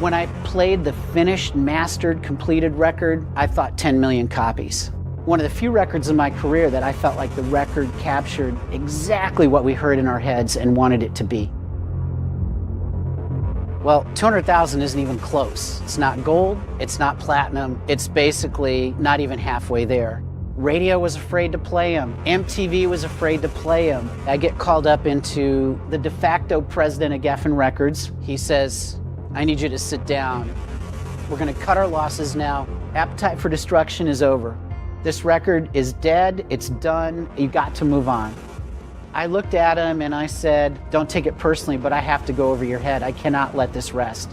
When I played the finished, mastered, completed record, I thought 10 million copies. One of the few records in my career that I felt like the record captured exactly what we heard in our heads and wanted it to be. Well, 200,000 isn't even close. It's not gold, it's not platinum, it's basically not even halfway there. Radio was afraid to play them. MTV was afraid to play them. I get called up into the de facto president of Geffen Records. He says, I need you to sit down. We're gonna cut our losses now. Appetite for Destruction is over. This record is dead, it's done, you got to move on. I looked at him and I said, don't take it personally, but I have to go over your head. I cannot let this rest.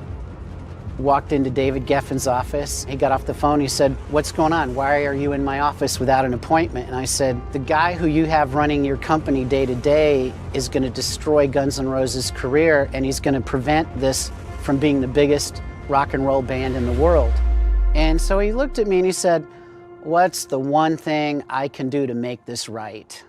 Walked into David Geffen's office. He got off the phone. He said, what's going on? Why are you in my office without an appointment? And I said, the guy who you have running your company day to day is going to destroy Guns N' Roses' career, and he's going to prevent this from being the biggest rock and roll band in the world. And so he looked at me and he said, what's the one thing I can do to make this right?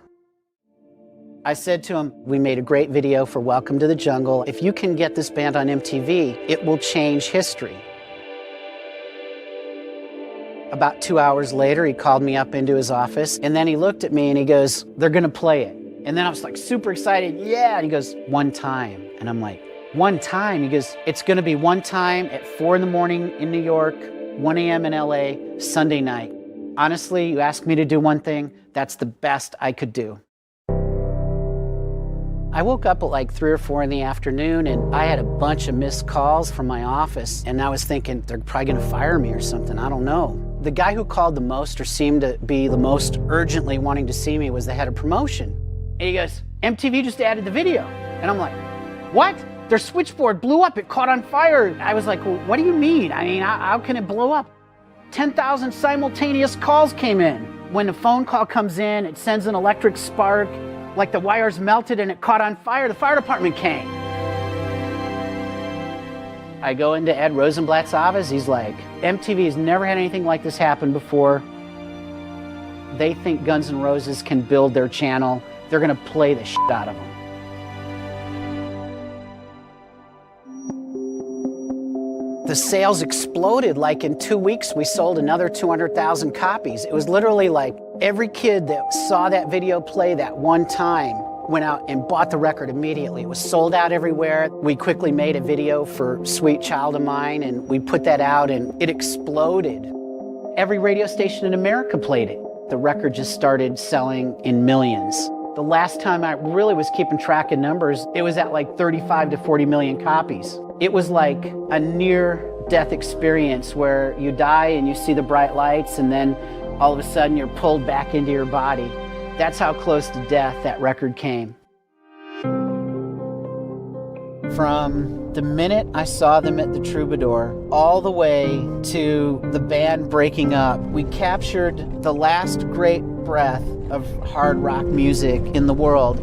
I said to him, we made a great video for Welcome to the Jungle. If you can get this band on MTV, it will change history. About 2 hours later, he called me up into his office, and then he looked at me and he goes, they're gonna play it. And then I was like super excited, yeah. And he goes, one time. And I'm like, one time? He goes, it's gonna be one time at 4 in the morning in New York, 1 a.m. in LA, Sunday night. Honestly, you asked me to do one thing, that's the best I could do. I woke up at like 3 or 4 in the afternoon and I had a bunch of missed calls from my office, and I was thinking they're probably gonna fire me or something, I don't know. The guy who called the most or seemed to be the most urgently wanting to see me was the head of promotion. And he goes, MTV just added the video. And I'm like, what? Their switchboard blew up, it caught on fire. I was like, well, what do you mean? I mean, how can it blow up? 10,000 simultaneous calls came in. When the phone call comes in, it sends an electric spark, like the wires melted and it caught on fire. The fire department came. I go into Ed Rosenblatt's office. He's like, MTV has never had anything like this happen before. They think Guns N' Roses can build their channel. They're gonna play the shit out of them. The sales exploded. Like in 2 weeks, we sold another 200,000 copies. It was literally like every kid that saw that video play that one time went out and bought the record immediately. It was sold out everywhere. We quickly made a video for Sweet Child of Mine, and we put that out and it exploded. Every radio station in America played it. The record just started selling in millions. The last time I really was keeping track of numbers, it was at like 35 to 40 million copies. It was like a near-death experience where you die and you see the bright lights, and then all of a sudden you're pulled back into your body. That's how close to death that record came. From the minute I saw them at the Troubadour all the way to the band breaking up, we captured the last great breath of hard rock music in the world.